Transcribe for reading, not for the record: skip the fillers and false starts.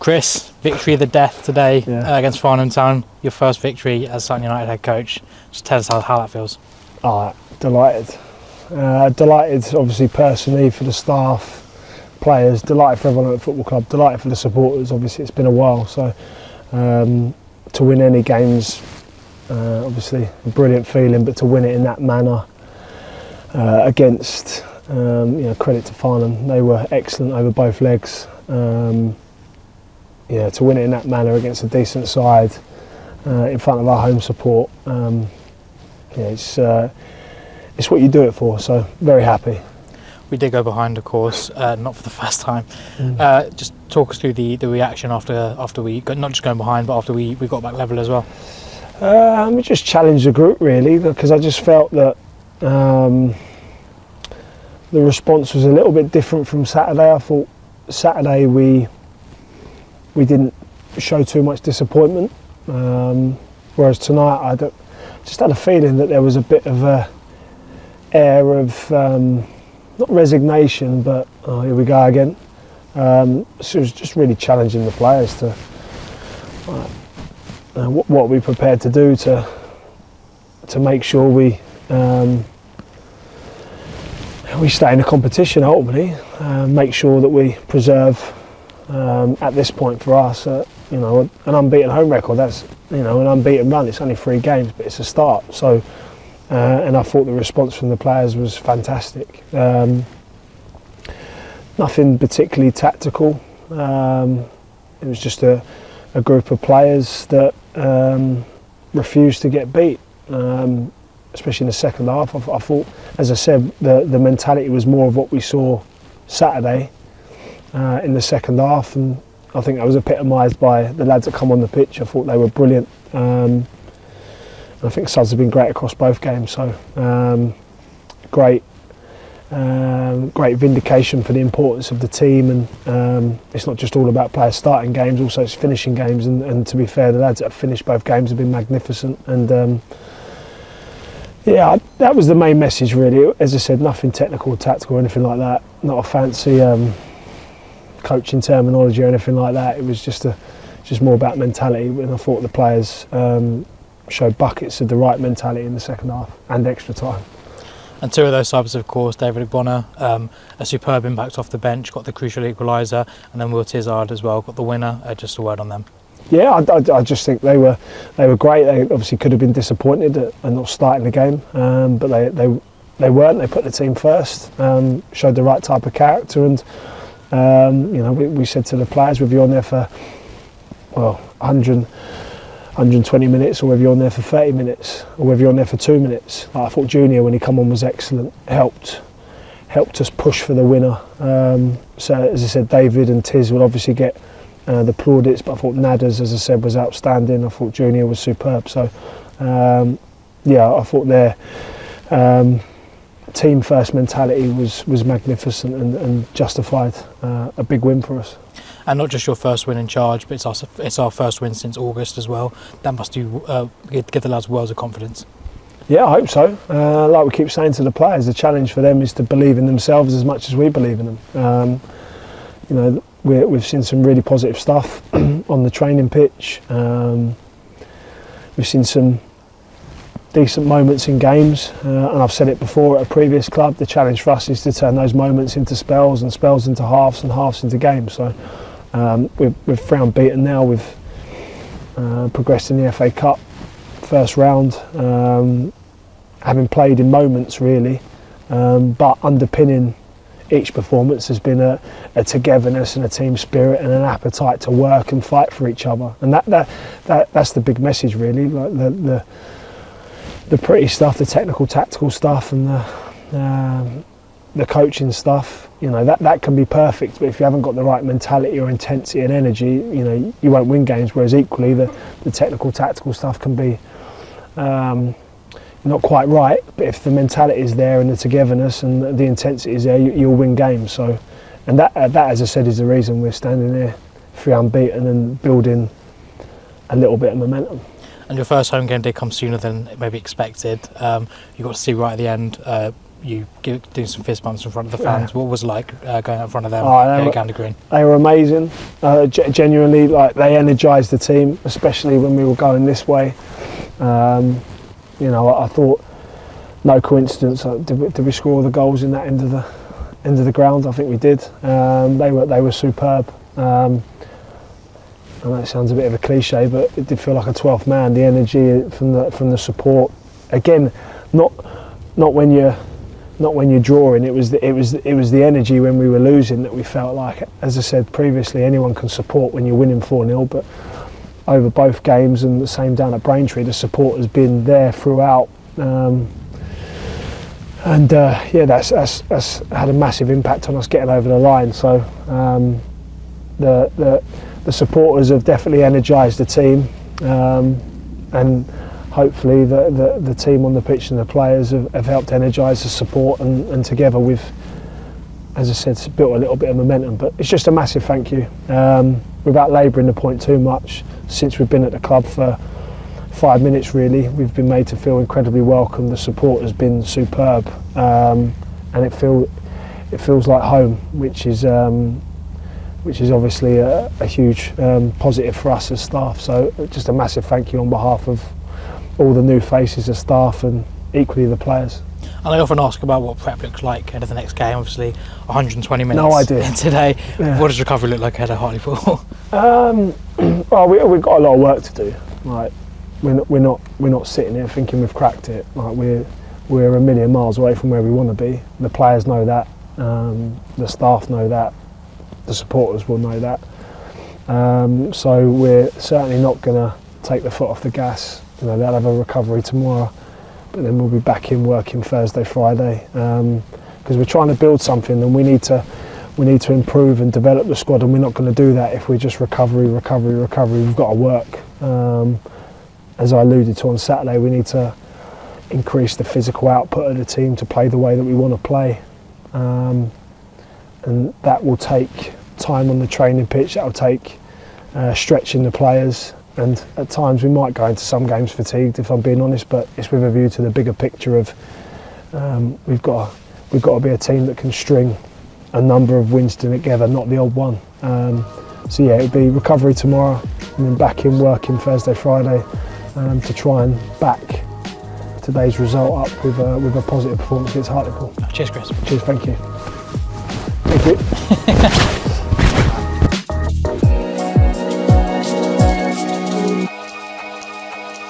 Chris, victory of the death today against Farnham Town. Your first victory as Sutton United head coach. Just tell us how that feels. Delighted. Delighted, obviously, personally for the staff, players. Delighted for everyone at the football club. Delighted for the supporters. Obviously, it's been a while, so to win any games, obviously, a brilliant feeling. But to win it in that manner against, credit to Farnham, they were excellent over both legs. To win it in that manner against a decent side in front of our home support, it's what you do it for. So very happy. We did go behind, of course, not for the first time. Just talk us through the reaction after we got, not just going behind, but after we got back level as well. We just challenged the group really, because I just felt that the response was a little bit different from Saturday. I thought Saturday we didn't show too much disappointment, whereas tonight I just had a feeling that there was a bit of a air of not resignation, but here we go again. So it was just really challenging the players to what are we prepared to do to make sure we stay in the competition ultimately, make sure that we preserve at this point for us an unbeaten home record. That's an unbeaten run. It's only 3 games, but it's a start. So and I thought the response from the players was fantastic. Nothing particularly tactical. It was just a group of players that refused to get beat, especially in the second half. I thought, as I said, the mentality was more of what we saw Saturday in the second half, and I think that was epitomised by the lads that come on the pitch. I thought they were brilliant. I think Suds have been great across both games, so great vindication for the importance of the team, and it's not just all about players starting games, also it's finishing games, and to be fair, the lads that have finished both games have been magnificent, and that was the main message really. As I said, nothing technical or tactical or anything like that, not a fancy coaching terminology or anything like that. It was just more about mentality, and I thought the players showed buckets of the right mentality in the second half and extra time. And 2 of those subs, of course, David Agutter, a superb impact off the bench, got the crucial equaliser, and then Will Tizard as well, got the winner. Just a word on them. Yeah, I just think they were great. They obviously could have been disappointed at not starting the game, but they weren't. They put the team first, showed the right type of character, and we said to the players, whether you're on there for 120 minutes, or whether you're on there for 30 minutes, or whether you're on there for 2 minutes. I thought Junior, when he come on, was excellent. Helped us push for the winner. So as I said, David and Tiz will obviously get the plaudits, but I thought Nadders, as I said, was outstanding. I thought Junior was superb. So I thought their team first mentality was magnificent and justified a big win for us. And not just your first win in charge, but it's our first win since August as well. That must give the lads worlds of confidence. Yeah, I hope so. Like we keep saying to the players, the challenge for them is to believe in themselves as much as we believe in them. We've seen some really positive stuff on the training pitch. We've seen some decent moments in games, and I've said it before at a previous club, the challenge for us is to turn those moments into spells, and spells into halves, and halves into games. So we've 3 unbeaten now. We've progressed in the FA Cup first round, having played in moments really, but underpinning each performance has been a togetherness and a team spirit and an appetite to work and fight for each other, and that's the big message really. Like the pretty stuff, the technical tactical stuff, and the coaching stuff, that can be perfect, but if you haven't got the right mentality or intensity and energy, you won't win games. Whereas equally the technical tactical stuff can be not quite right, but if the mentality is there and the togetherness and the intensity is there, you'll win games. So, and that, as I said, is the reason we're standing there 3 unbeaten and building a little bit of momentum. And your first home game did come sooner than maybe expected. You got to see right at the end doing some fist bumps in front of the fans. What was it like going up in front of them Oh, at Gander Green? They were amazing. Genuinely, like, they energised the team, especially when we were going this way. You know, I thought, no coincidence. Did we score all the goals in that end of the ground? I think we did. They were superb. And that sounds a bit of a cliche, but it did feel like a 12th man. The energy from the support. Again, not when you're drawing. It was the energy when we were losing that we felt like. As I said previously, anyone can support when you're winning 4-0, but over both games and the same down at Braintree, the support has been there throughout. That's had a massive impact on us getting over the line. So the supporters have definitely energised the team, and hopefully the team on the pitch and the players have helped energise the support, and together we've, as I said, built a little bit of momentum. But it's just a massive thank you. Without labouring the point too much, since we've been at the club for 5 minutes really, we've been made to feel incredibly welcome. The support has been superb, and it feels like home, which is obviously a huge positive for us as staff. So just a massive thank you on behalf of all the new faces of staff and equally the players. And I often ask about what prep looks like ahead of the next game. Obviously 120 minutes No idea. today. Yeah. What does recovery look like ahead of Hartlepool? Well, we've got a lot of work to do. Like, we're not sitting here thinking we've cracked it. Like, we're a million miles away from where we want to be. The players know that. The staff know that. The supporters will know that. So we're certainly not going to take the foot off the gas. You know, they'll have a recovery tomorrow, but then we'll be back in working Thursday, Friday, because we're trying to build something, and we need to improve and develop the squad, and we're not going to do that if we're just recovery. We've got to work. As I alluded to on Saturday, we need to increase the physical output of the team to play the way that we want to play, and that will take time on the training pitch. That will take stretching the players. And at times we might go into some games fatigued, if I'm being honest, but it's with a view to the bigger picture of we've got to be a team that can string a number of wins together, not the odd one. So yeah, it'll be recovery tomorrow, and then back in working Thursday, Friday, to try and back today's result up with a positive performance against Hartlepool. Cheers, Chris. Cheers, thank you. Thank you.